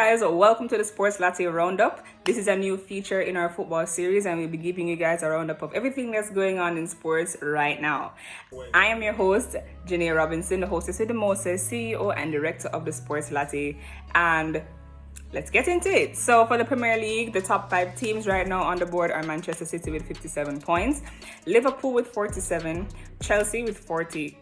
guys, welcome to the Sports Latte Roundup. This is a new feature in our football series, and we'll be giving you guys a roundup of everything that's going on in sports right now. I am your host, Janae Robinson, the hostess with the mostest, CEO and director of the Sports Latte, and let's get into it. So for the Premier League, the top 5 teams right now on the board are Manchester City with 57 points, Liverpool with 47, Chelsea with 40.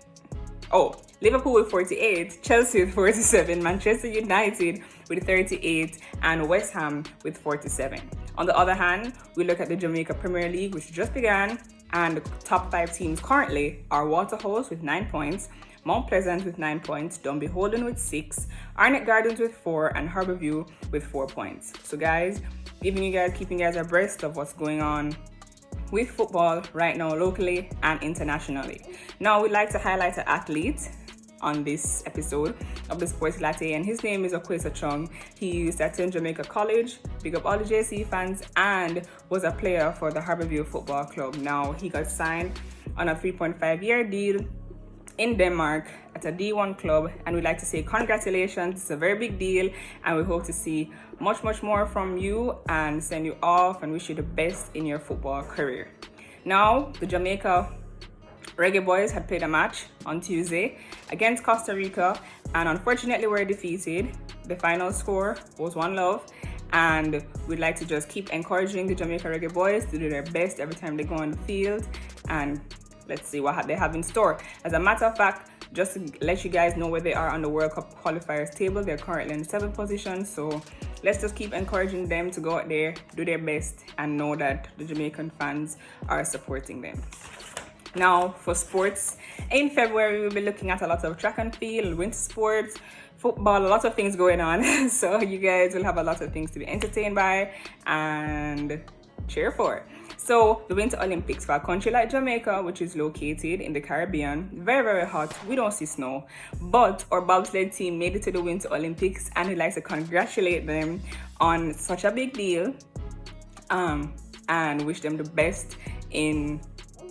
Liverpool with 48, Chelsea with 47, Manchester United with 38, and West Ham with 47. On the other hand, we look at the Jamaica Premier League, which just began, and the top 5 teams currently are Waterhouse with 9 points, Mount Pleasant with 9 points, Dunby Holden with 6, Arnett Gardens with 4, and Harbourview with 4 points. So guys, keeping you guys abreast of what's going on with football right now, locally and internationally. Now, we'd like to highlight an athlete on this episode of the Sports Latte, and his name is Okwesa Chung. He attended Jamaica College, big up all the JC fans, and was a player for the Harbourview Football Club. Now, he got signed on a 3.5-year deal in Denmark at a D1 club, and we'd like to say congratulations. It's a very big deal, and we hope to see much more from you and send you off and wish you the best in your football career. Now, the Jamaica Reggae Boys had played a match on Tuesday against Costa Rica, and unfortunately were defeated. The final score was 1-0, and we'd like to just keep encouraging the Jamaica Reggae Boys to do their best every time they go on the field, and let's see what they have in store. As a matter of fact, just to let you guys know where they are on the World Cup qualifiers table, they're currently in the 7th position. So let's just keep encouraging them to go out there, do their best, and know that the Jamaican fans are supporting them. Now, for sports, in February, we'll be looking at a lot of track and field, winter sports, football, a lot of things going on. So you guys will have a lot of things to be entertained by and cheer for. So the Winter Olympics for a country like Jamaica, which is located in the Caribbean, very hot, we don't see snow, but our bobsled team made it to the Winter Olympics, and we'd like to congratulate them on such a big deal, and wish them the best in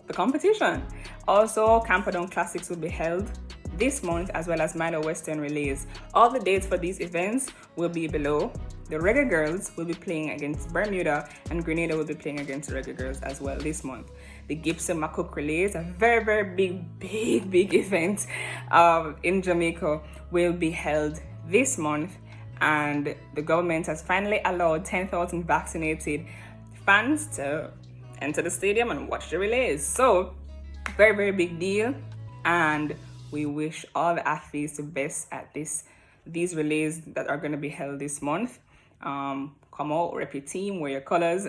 the competition. Also, Camperdown Classics will be held this month, as well as Milo Western Relays. All the dates for these events will be below. The Reggae Girls will be playing against Bermuda, and Grenada will be playing against the Reggae Girls as well this month. The Gibson Macook Relays, a very big event in Jamaica, will be held this month, and the government has finally allowed 10,000 vaccinated fans to enter the stadium and watch the relays. So very big deal, and we wish all the athletes the best at these relays that are going to be held this month. Come out, rep your team, wear your colors.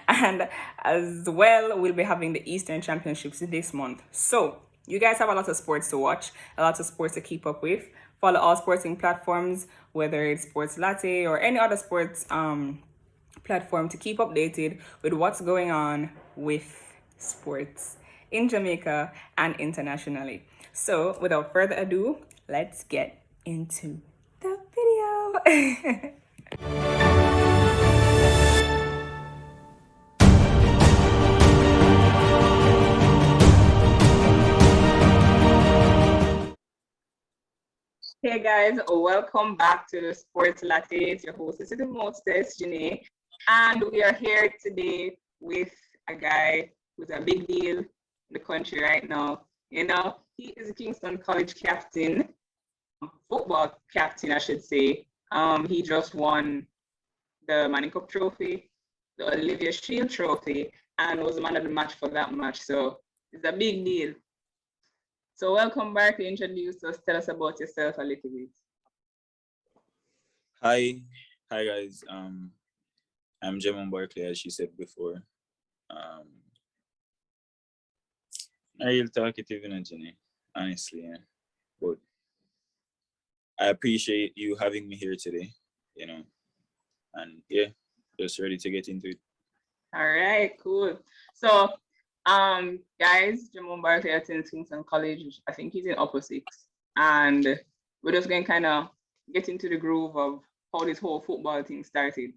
And as well, we'll be having the Eastern Championships this month. So you guys have a lot of sports to watch, a lot of sports to keep up with. Follow all sporting platforms, whether it's Sports Latte or any other sports platform, to keep updated with what's going on with sports in Jamaica and internationally. So without further ado, let's get into the video. Hey guys, welcome back to the Sports Latte. It's your host, this is the mostest, Janae, and we are here today with a guy who's a big deal in the country right now. You know, he is a Kingston College captain, football captain, I should say. He just won the Manning Cup trophy, the Olivier Shield trophy, and was the man of the match for that match. So it's a big deal. So welcome, Barclay. Introduce us. Tell us about yourself a little bit. Hi guys. I'm Jemone Barclay, as she said before. I real talkative in Jenny, honestly, yeah. But I appreciate you having me here today, you know, and yeah, just ready to get into it. All right, cool. So, guys, Jemone Barclay attends Kington College. I think he's in upper 6, and we're just going to kind of get into the groove of how this whole football thing started.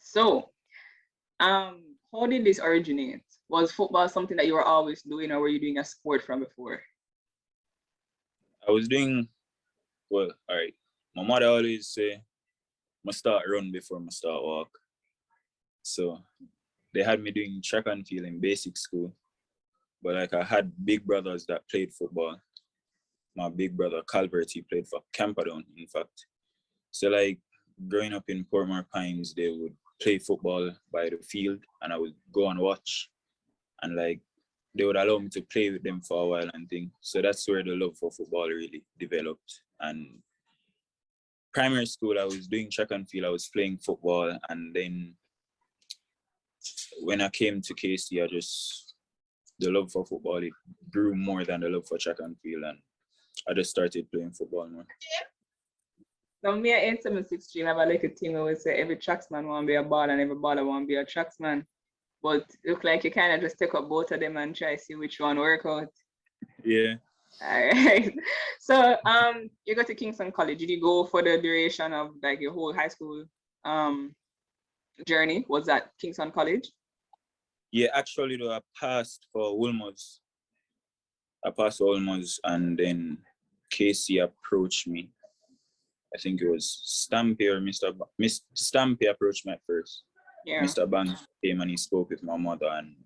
So, how did this originate? Was football something that you were always doing, or were you doing a sport from before? I was doing, well, all right. My mother always say, I start run before I start walk. So they had me doing track and field in basic school. But like I had big brothers that played football. My big brother Calvert, he played for Camperdown, in fact. So like growing up in Portmore Pines, they would play football by the field and I would go and watch. And like they would allow me to play with them for a while and things. So that's where the love for football really developed. And primary school, I was doing track and field, I was playing football. And then when I came to KC, the love for football, it grew more than the love for track and field. And I just started playing football more. So me and 876 have a little thing where we say every tracksman want to be a baller and every baller want to be a tracksman. But look like you kind of just take up both of them and try to see which one work out. Yeah. All right. So you go to Kingston College. Did you go for the duration of like your whole high school journey? Was that Kingston College? Yeah, actually though, I passed for Wolmer's. And then Casey approached me. I think it was Stampy or Mr. Stampy approached me at first. Yeah. Mr. Banks came and he spoke with my mother, and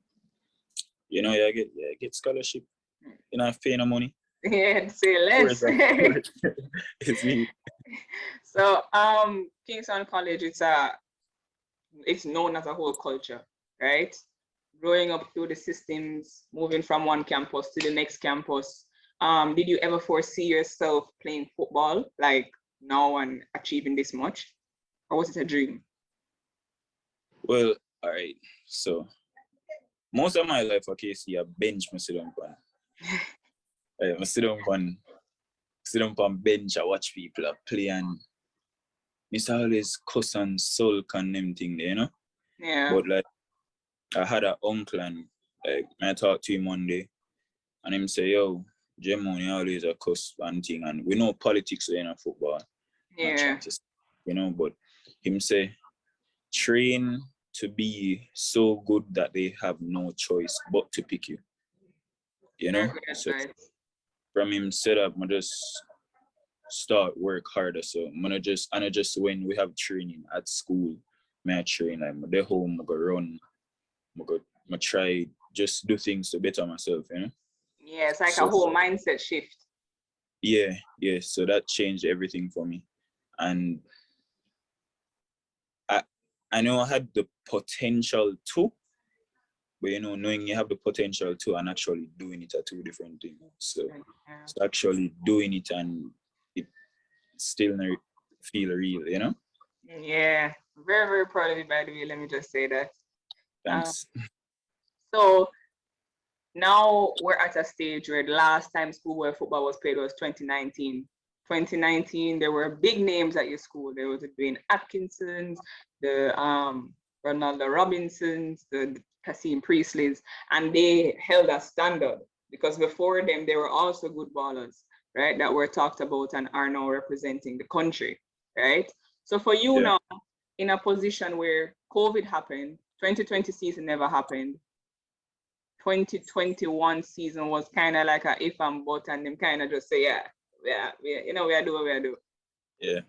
you know, I get scholarship. You know, pay no money. Yeah, say less. It's me. So Kingston College, it's known as a whole culture, right? Growing up through the systems, moving from one campus to the next campus. Did you ever foresee yourself playing football like now and achieving this much? Or was it a dream? Well, all right. So most of my life at KC, I bench my sit down on. I sit down on bench, I watch people play and Mr. always cuss and sulk and them thing there, you know? Yeah. But like I had an uncle and like I talked to him one day and him say, yo, Jemone always a cuss and thing, and we know politics in football. Yeah. You know, but him say train to be so good that they have no choice but to pick you. You know? So right. From him set up, I just start work harder. So I just when we have training at school, I train like I home, I go run, I try just do things to better myself, you know? Yeah, it's like a whole mindset shift. Yeah. So that changed everything for me. And I know I had the potential to, but you know, knowing you have the potential to and actually doing it are two different things. So it's actually doing it and it still feel real, you know? Yeah, very, very proud of you, by the way. Let me just say that. Thanks. So now we're at a stage where the last time schoolboy football was played was 2019. 2019, there were big names at your school. There was the Dwayne Atkinsons, the Ronaldo Robinsons, the Kasim Priestleys, and they held a standard because before them, they were also good ballers, right? That were talked about and are now representing the country, right? So for you now, in a position where COVID happened, 2020 season never happened, 2021 season was kind of like a if and but, and them kind of just say, you know, we are doing what we are doing. Yeah.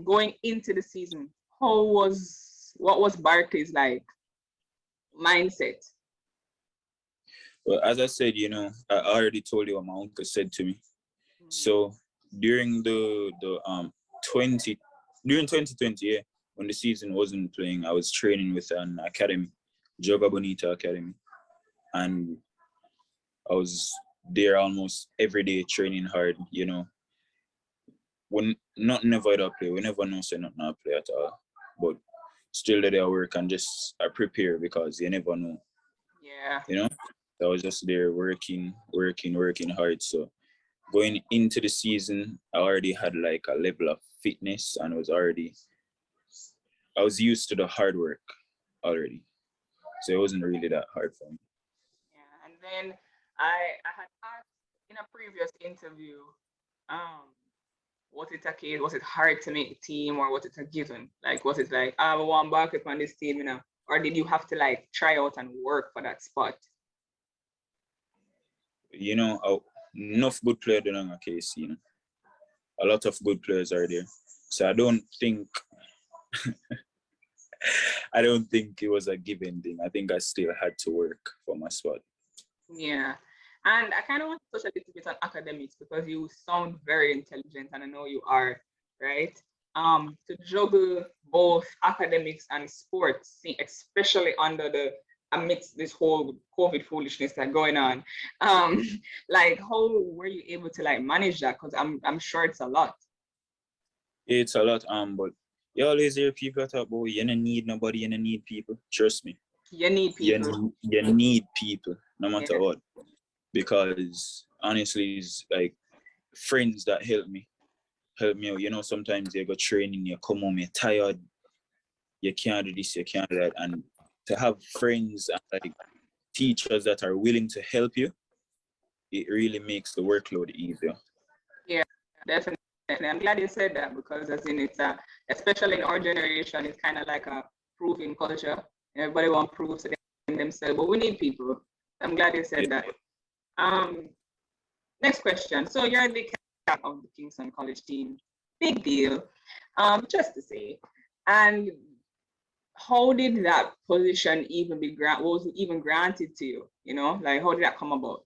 Going into the season, what was Barclay's like mindset? Well, as I said, you know, I already told you what my uncle said to me. So during the 2020, yeah, when the season wasn't playing, I was training with an academy, Joga Bonita Academy. And I was there almost every day training hard, you know. When nothing ever I play, we never know say nothing I play at all. But still there I work and just I prepare because you never know. Yeah. You know? So I was just there working hard. So going into the season, I already had like a level of fitness and I was used to the hard work already. So it wasn't really that hard for me. Yeah, and then I had asked in a previous interview, was it a case, was it hard to make the team or was it a given? Like, was it like, I want Barclay on this team, you know? Or did you have to like try out and work for that spot? You know, enough good players in a case, you know. A lot of good players are there. So I don't think I don't think it was a given thing. I think I still had to work for my spot. Yeah. And I kind of want to touch a little bit on academics because you sound very intelligent and I know you are, right? To juggle both academics and sports, especially under the amidst this whole COVID foolishness that's going on. Um, like how were you able to like manage that? Because I'm sure it's a lot. It's a lot, but you always hear people talk about you don't need nobody, you don't need people. Trust me. You need people. You need people no matter Yeah. what. Because honestly, it's like friends that help me out. You know, sometimes you go training, you come home, you're tired, you can't do this, you can't do that. And to have friends and like teachers that are willing to help you, it really makes the workload easier. Yeah, definitely. I'm glad you said that because as in it's especially in our generation, it's kind of like a proving culture. Everybody wants proof to themselves, but we need people. I'm glad you said that. Next question. So you're the captain of the Kingston College team. Big deal. Just to say. And how did that position even be was it even granted to you? You know, like how did that come about?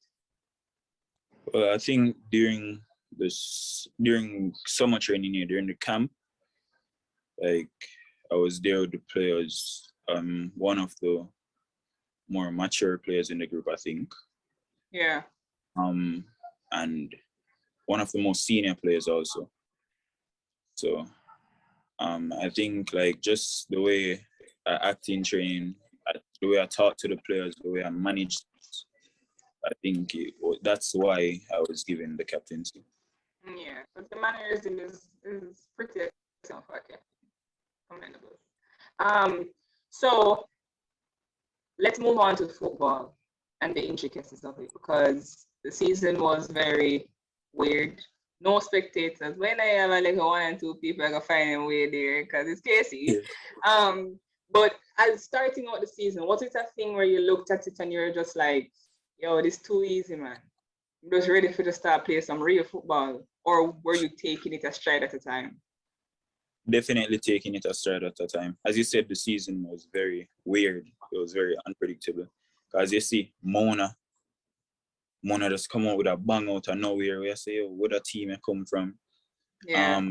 Well, I think during summer training here, during the camp, like I was there with the players, one of the more mature players in the group, I think. Yeah. And one of the most senior players also. So I think like just the way I act in training, the way I talk to the players, the way I manage, I think that's why I was given the captaincy. Yeah, but the mannerism is pretty excellent for a captain. Commendable. So let's move on to football and the intricacies of it because the season was very weird. No spectators. When I have like one and two people, I can find a way there because it's Casey. Yeah. But as starting out the season, was it a thing where you looked at it and you're just like, yo, this too easy, man? I'm just ready for the start play some real football, or were you taking it a stride at a time? Definitely taking it a stride at a time. As you said, the season was very weird. It was very unpredictable. Because you see, Mona just come out with a bang out of nowhere. We say, oh, where the team I come from? Yeah.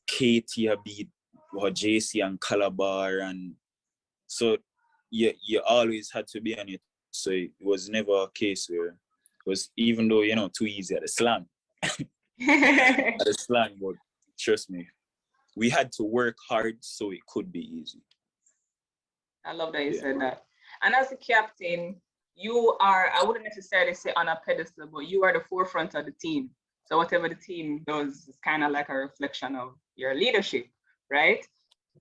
Katie beat JC and Calabar, and so you always had to be on it. So it was never a case where it was, even though too easy at the slang. At the slang, but trust me, we had to work hard so it could be easy. I love that you said that. And as the captain, you are, I wouldn't necessarily say on a pedestal, but you are the forefront of the team. So whatever the team does is kind of like a reflection of your leadership, right?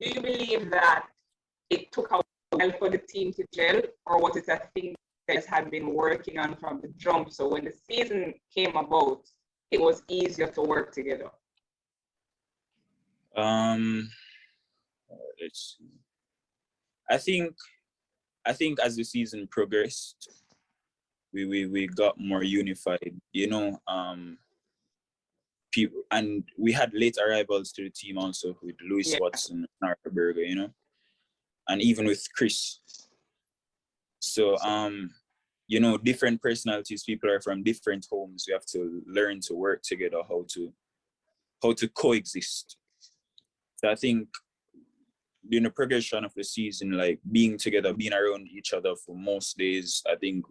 Do you believe that it took a while for the team to gel, or was it a thing that had been working on from the jump? So when the season came about, it was easier to work together. Let's see. I think as the season progressed, we got more unified. People, and we had late arrivals to the team also with Louis Watson and Arberger, and even with Chris. So different personalities, people are from different homes. We have to learn to work together, how to coexist. So I think during the progression of the season, like being together, being around each other for most days, I think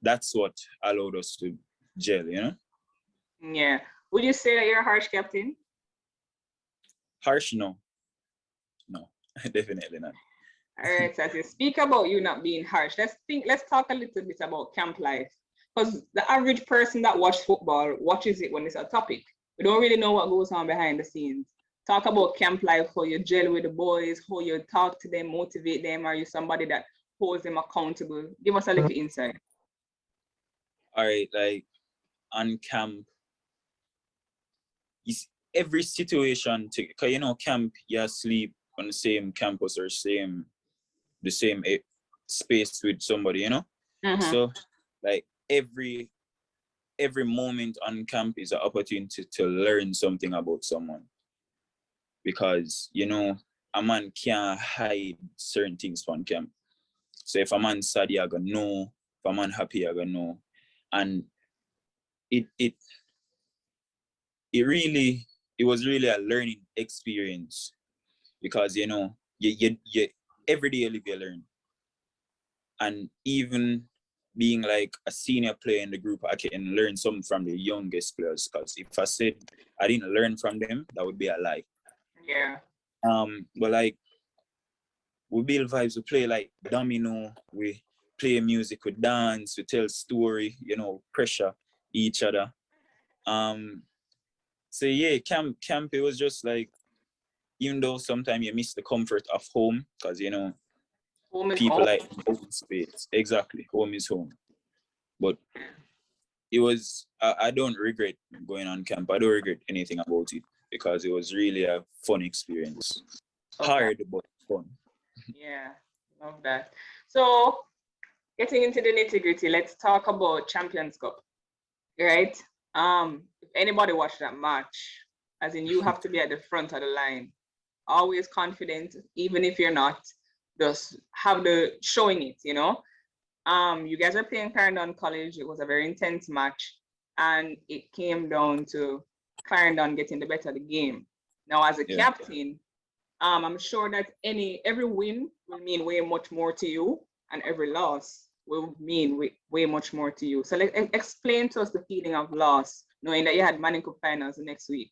that's what allowed us to gel, Yeah. Would you say that you're a harsh captain? Harsh, no, definitely not. All right, so as you speak about you not being harsh, let's talk a little bit about camp life. Because the average person that watches football watches it when it's a topic. We don't really know what goes on behind the scenes. Talk about camp life, how you gel with the boys, how you talk to them, motivate them. Are you somebody that holds them accountable? Give us a little insight. All right, like on camp, every situation, because camp, you sleep on the same campus or the same space with somebody, Mm-hmm. So like every moment on camp is an opportunity to learn something about someone. because, you know, a man can't hide certain things from camp. So if a man sad, you're gonna know. If a man happy, you're gonna know. And it it was really a learning experience, because, you know, you every day you live, you learn. And even being like a senior player in the group, I can learn something from the youngest players, because if I said I didn't learn from them, that would be a lie. Yeah. But like, we build vibes, we play like domino, we play music, we dance, we tell story, you know, pressure each other. So yeah, camp it was just like, even though sometimes you miss the comfort of home, because, you know, Home is people home. like open space. Exactly, home is home. But it was, I don't regret going on camp. I don't regret anything about it, because it was really a fun experience. Okay. Hard, but fun. Yeah, love that. So, getting into the nitty-gritty, let's talk about Champions Cup, right? If anybody watched that match, as in you have to be at the front of the line, always confident, even if you're not, just have the showing it, you know. You guys are playing Clarendon College. It was a very intense match, and it came down to Clarendon getting the better of the game. Now, as a captain, I'm sure that every win will mean way much more to you, and every loss will mean way much more to you. So explain to us the feeling of loss, knowing that you had Manning Cup finals the next week.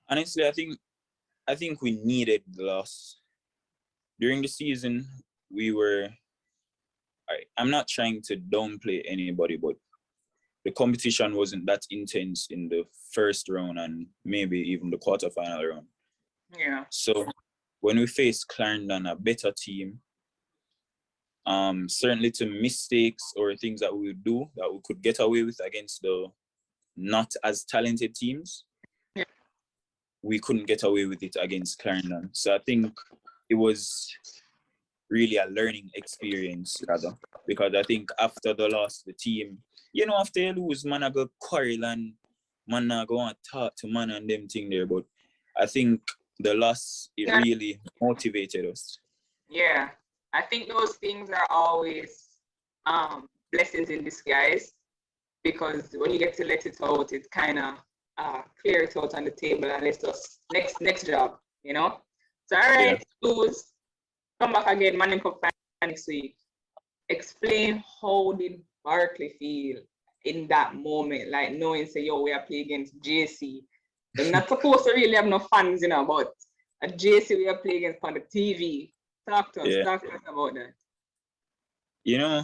Honestly, I think we needed the loss. During the season, I'm not trying to downplay anybody, but the competition wasn't that intense in the first round and maybe even the quarterfinal round. Yeah. So when we faced Clarendon, a better team, certainly to mistakes or things that we would do that we could get away with against the not as talented teams, yeah, we couldn't get away with it against Clarendon. So I think it was really a learning experience, rather, because I think after the loss, the team, you know, after you lose, man, I go quarrel and man, I go and talk to man and them thing there. But I think the loss, it really motivated us. Yeah, I think those things are always blessings in disguise, because when you get to let it out, it kind of clear it out on the table and let's just next job, you know. So all right, lose, come back again, Manning Cup next week. Explain, how did Barclay feel in that moment, like knowing, say, yo, we are playing against JC. They're not supposed to really have no fans, you know, but a JC we are playing against on the TV. Talk to us about that. You know,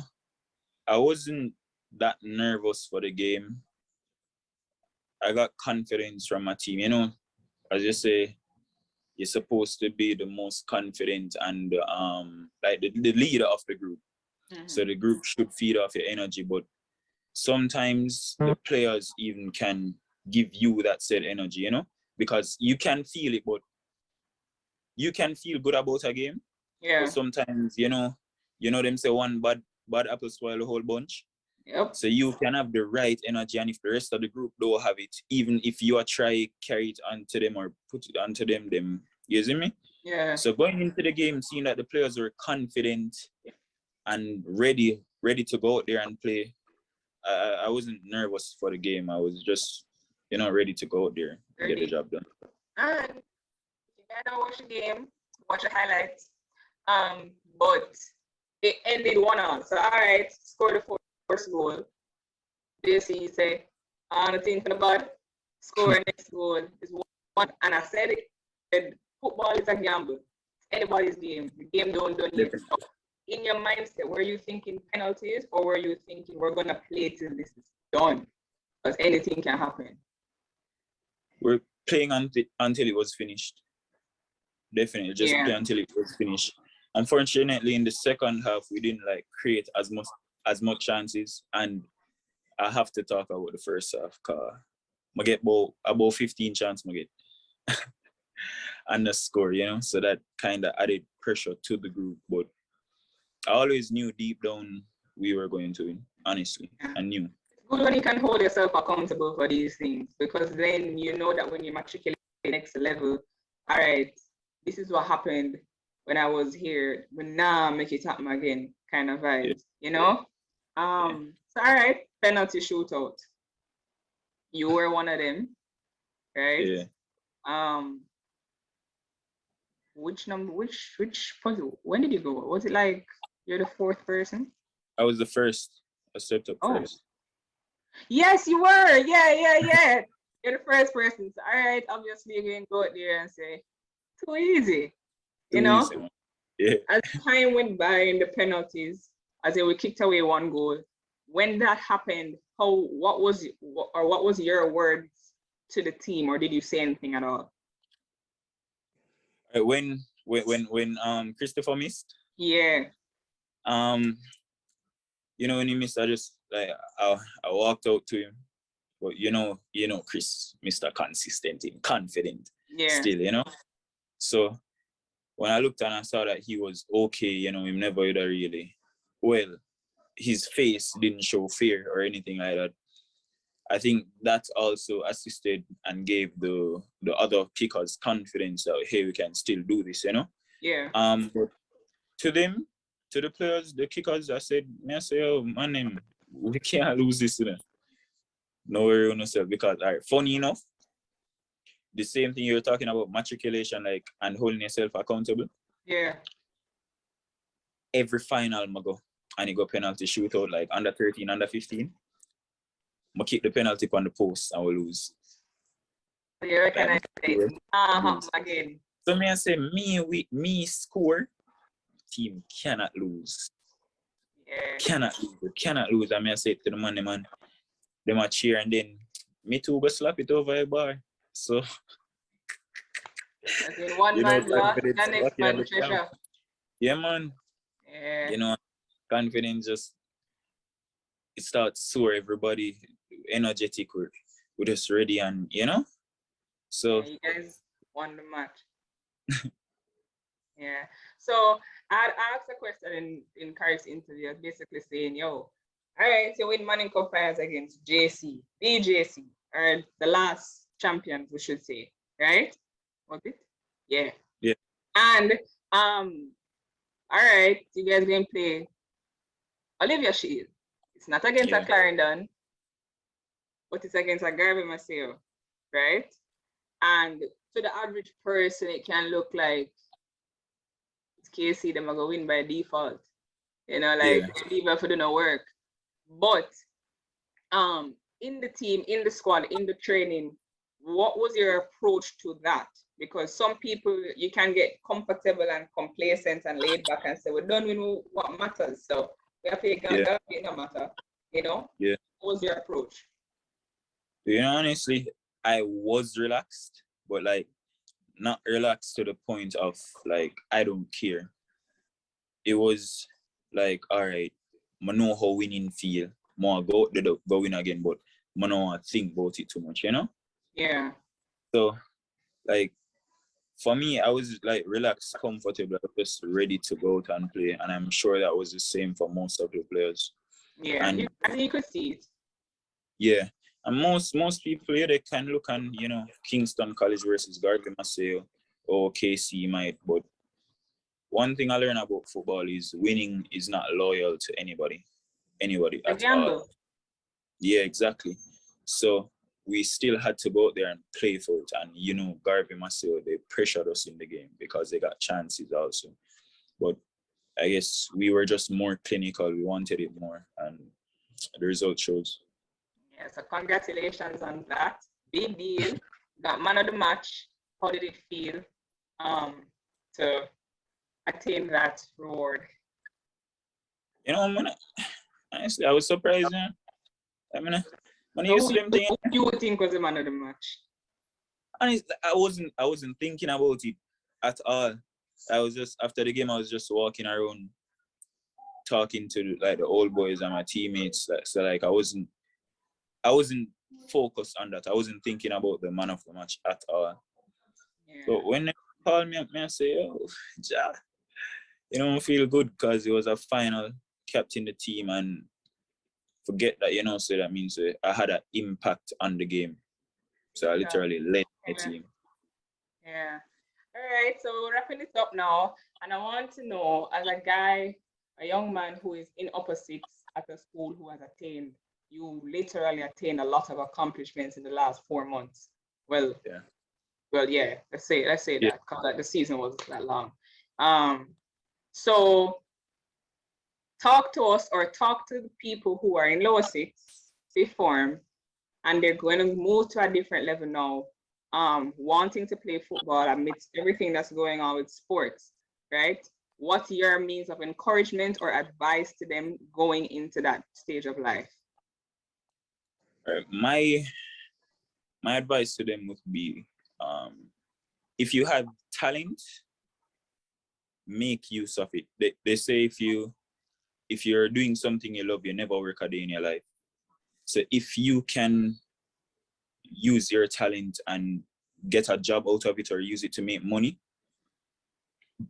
I wasn't that nervous for the game. I got confidence from my team. You know, as you say, you're supposed to be the most confident and like the leader of the group. Mm-hmm. So the group should feed off your energy, but sometimes the players even can give you that said energy, you know, because you can feel it, but you can feel good about a game. Yeah. But sometimes, you know them say one bad apple spoil the whole bunch. Yep. So you can have the right energy, and if the rest of the group don't have it, even if you are try carry it onto them or put it onto them, you see me? Yeah. So going into the game, seeing that the players were confident and ready to go out there and play, I wasn't nervous for the game. I was just, ready to go out there and get the job done. And you gotta watch the game, watch the highlights. But it ended 1-1. So all right, score the first goal. JC say, the team for the bad, score next goal is 1. And I said it, football is a gamble. It's anybody's game. The game don't yet. So in your mindset, were you thinking penalties, or were you thinking we're gonna play till this is done? Because anything can happen. We're playing until it was finished. Definitely, just play until it was finished. Unfortunately, in the second half, we didn't create as much chances, and I have to talk about the first half, cause I get about 15 chances, I get and the score, so that kind of added pressure to the group. But I always knew deep down we were going to win. Honestly, I knew. Good when you can hold yourself accountable for these things, because then you know that when you matriculate next level. All right, this is what happened when I was here, but now make it happen again, kind of Yeah. vibes, you know? Yeah. So all right, penalty shootout. You were one of them, right? Yeah. Um, which puzzle? When did you go? Was it like you're the fourth person? I was the first. I stepped up Oh, first. yes, you were. Yeah. You're the first person. So, all right, obviously you're going to go out there and say, too easy, you Too know? easy, man. Yeah. As time went by in the penalties, as they were kicked away one goal, when that happened, what was your words to the team, or did you say anything at all? When Christopher missed, Yeah. when he missed, I just like I walked out to him. But Chris, Mr. Consistent, confident Yeah. still. So when I looked and I saw that he was okay, him never would really, well, his face didn't show fear or anything like that. I think that also assisted and gave the other kickers confidence that, hey, we can still do this. Yeah. But to them, to the players, the kickers, I say, oh man, we can't lose this. No worry on yourself, because all right, funny enough, the same thing you're talking about, matriculation, like, and holding yourself accountable. Yeah. Every final I go and you go penalty shootout, like under 13, under 15. I keep the penalty on the post and we lose. You reckon I say, again. So I say, me score, team cannot lose. Yeah. Cannot lose. I say to the man, they might cheer, and then me too go slap it over a bar. So okay, one man lost, the next man treasure. Yeah, man. Yeah. Confidence just, it starts soar, everybody energetic, we're just ready, and so yeah, you guys won the match. Yeah. So I asked a question in Carrick's interview, basically saying, yo, all right, so win Manning Cup finals against JC, BJC, or the last champions, we should say, right? Was it? Yeah. Yeah. And all right, you guys going to play Olivier Shield. It's not against a Clarendon, but it's against a Garvey Maceo, right? And to the average person, it can look like it's KC, them are going to win by default. Leave it for do no work. But in the team, in the squad, in the training, what was your approach to that? Because some people, you can get comfortable and complacent and laid back and say, we're done with what matters. So we have to get no matter, Yeah. What was your approach? Honestly, I was relaxed, but like not relaxed to the point of like I don't care. It was like, all right, I know how winning feel. More go win again, but I don't want to think about it too much, Yeah. So like for me, I was like relaxed, comfortable, just ready to go out and play. And I'm sure that was the same for most of the players. Yeah, and you could see it. Yeah. And most people here, they can look on, Kingston College versus Barclay Maceo or KC might. But one thing I learned about football is winning is not loyal to anybody at all. Yeah, exactly. So we still had to go out there and play for it. And, Garvey Maceo, they pressured us in the game because they got chances also. But I guess we were just more clinical. We wanted it more. And the result shows. Yeah, so congratulations on that. Big deal. Got man of the match. How did it feel to attain that reward? Honestly, I was surprised. When you see them thing, you would think was the man of the match? Honestly, I wasn't thinking about it at all. I was just, after the game, I was just walking around talking to the old boys and my teammates. So like I wasn't focused on that. I wasn't thinking about the man of the match at all. Yeah. So when they call me up, I say, oh, Ja, I feel good because it was a final, captain the team, and forget that, so that means I had an impact on the game. So I literally led the team. Yeah. All right. So we're wrapping this up now, and I want to know, as a guy, a young man who is in opposites at a school who has attained, you literally attained a lot of accomplishments in the last 4 months. Well, Yeah. yeah. Let's say Yeah. that because like the season wasn't that long. Um. So talk to us or talk to the people who are in lower six, fifth form, and they're going to move to a different level now, wanting to play football amidst everything that's going on with sports, right? What's your means of encouragement or advice to them going into that stage of life? My advice to them would be, if you have talent, make use of it. They say if you're doing something you love, you never work a day in your life. So if you can use your talent and get a job out of it or use it to make money,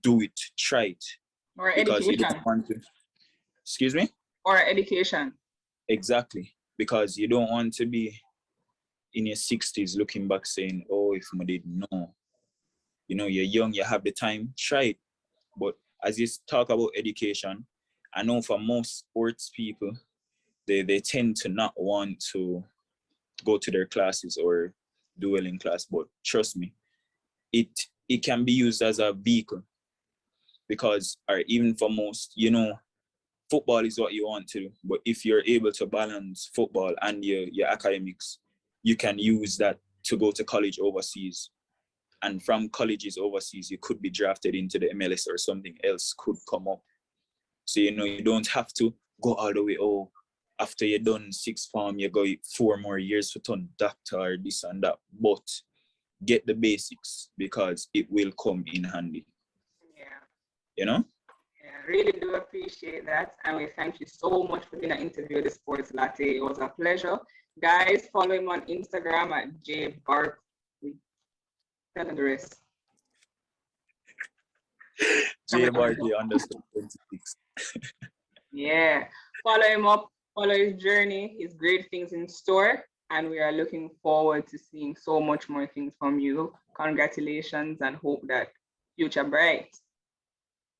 do it, try it. Or Because you don't education. want to, excuse me? Or education. Exactly. Because you don't want to be in your 60s looking back saying, oh, if I did know. You know, you're young, you have the time, try it. But as you talk about education, I know for most sports people, they tend to not want to go to their classes or do well in class. But trust me, it can be used as a vehicle because, or even for most, you know, football is what you want to do. But if you're able to balance football and your academics, you can use that to go to college overseas. And from colleges overseas, you could be drafted into the MLS or something else could come up. So, you know, you don't have to go all the way, oh, after you're done sixth form, you go 4 more years to turn doctor or this and that. But get the basics because it will come in handy. Yeah. You know? Yeah, really do appreciate that. And we thank you so much for being an interview with the Sports Latte. It was a pleasure. Guys, follow him on Instagram at jbarkley. Tell them the rest. Barclay underscore 26. Yeah. Follow him up, follow his journey, his great things in store. And we are looking forward to seeing so much more things from you. Congratulations and hope that future bright.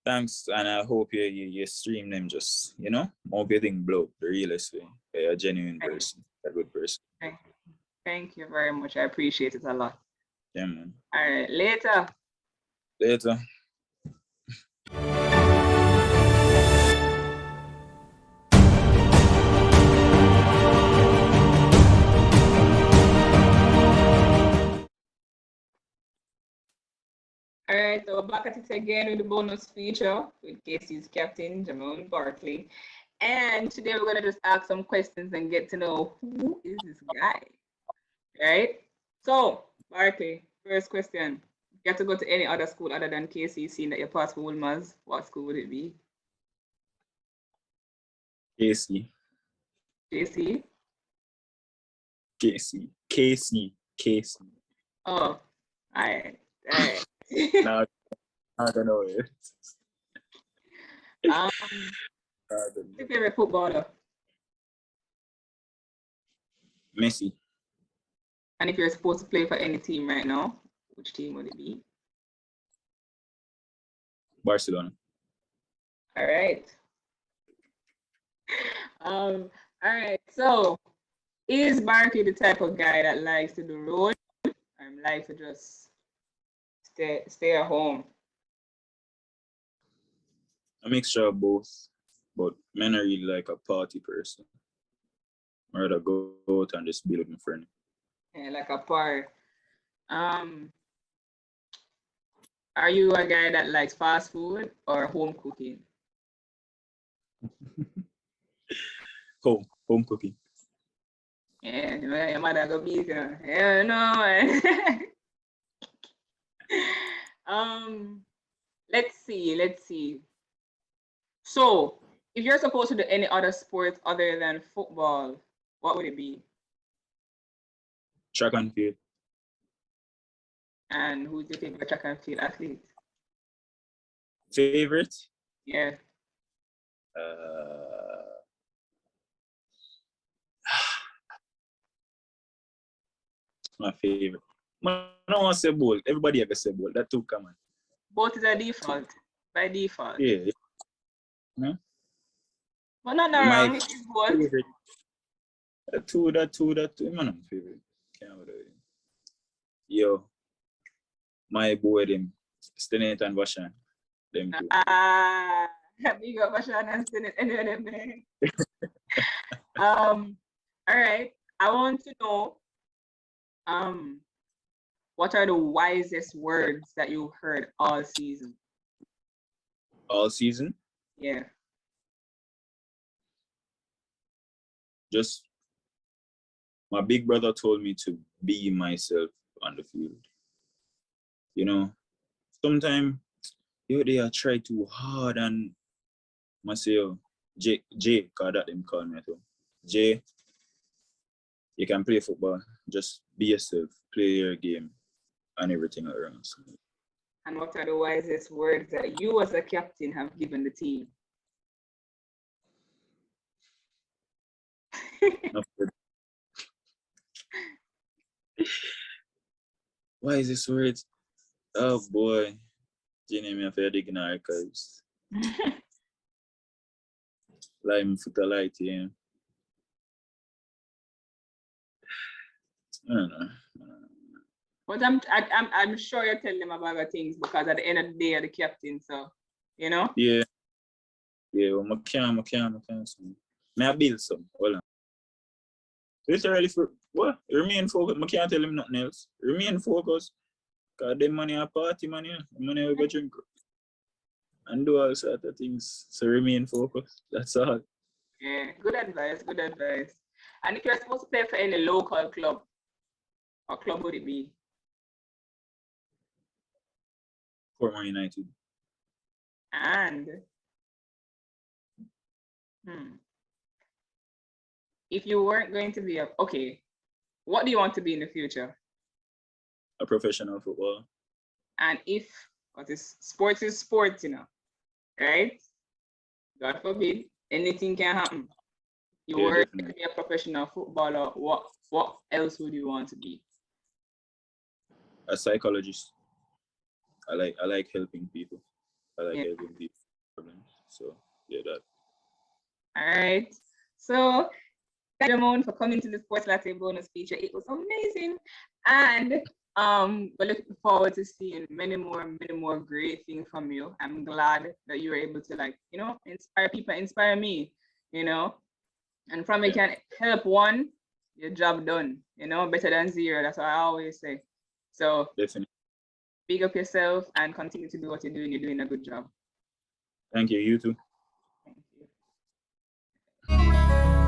Thanks, and I hope you stream them just, you know, hope you think blow the realest way. You're a genuine person, a good person. Thank you very much. I appreciate it a lot. Yeah, man. All right, later. Later. All right, so we're back at it again with the bonus feature with Casey's captain, Jemone Barclay. And today we're going to just ask some questions and get to know who is this guy, right? So, Barclay, first question. You have to go to any other school other than KC, seeing that you're past for Wolmer's. What school would it be? Casey. JC? Casey. Oh, all right. All right. Now I don't know it. What's your favorite footballer? Messi. And if you're supposed to play for any team right now, which team would it be? Barcelona. All right. All right. So, is Barkley the type of guy that likes to do road or likes to just stay at home? A mixture of both, but men are really like a party person. I'd rather go out and just be with my friend. Yeah, like a par. Um, are you a guy that likes fast food or home cooking? Home cooking. Yeah, your mother go beat you. Yeah, no. Let's see. So, if you're supposed to do any other sports other than football, what would it be? Track and field. And who's your favorite track and field athlete? Favorite? Yeah. My favorite. I don't want to say bold. Everybody has to say bold. That too common. Both is a default. By default. Yeah. No? But not My wrong, it's both. favorite. That two. My favorite. Can't hold it. Yo. My boy, them. Stinnett and Vashan. Them two. Big up Vashan and Stinnett. Anyway, them there. All right. I want to know what are the wisest words that you heard all season? All season? Yeah. Just my big brother told me to be myself on the field. You know, sometimes they are try too hard and I say, J, cause that them call me too. J, you can play football. Just be yourself, play your game, and everything around. So, and what are the wisest words that you as a captain have given the team? Wisest words? Oh boy. Jenny, me have to dig in the archives. Like me foot a light, yeah. I don't know. But I'm sure you tell them about other things because at the end of the day, you're the captain, so you know. Yeah. Yeah, well, I can't. May I build some? Hold on. Literally for what? Remain focused. I can't tell him nothing else. Remain focused. Cause them money a party money. Money we go drink. And do all sort of things. So remain focused. That's all. Yeah, good advice, good advice. And if you're supposed to play for any local club, what club would it be? Portmore United. And if you weren't going to be what do you want to be in the future? A professional footballer. And if sports is sports, you know, right? God forbid, anything can happen. You were to be a professional footballer, what else would you want to be? A psychologist. I like helping people. I like helping people. So yeah, that. All right. So thank you, Jemone, for coming to the Sports Latte bonus feature. It was amazing. And we're looking forward to seeing many more great things from you. I'm glad that you were able to inspire people, inspire me, and from it can help one, your job done, better than zero. That's what I always say. So definitely big up yourself and continue to do what you're doing. You're doing a good job. Thank you. You too. Thank you.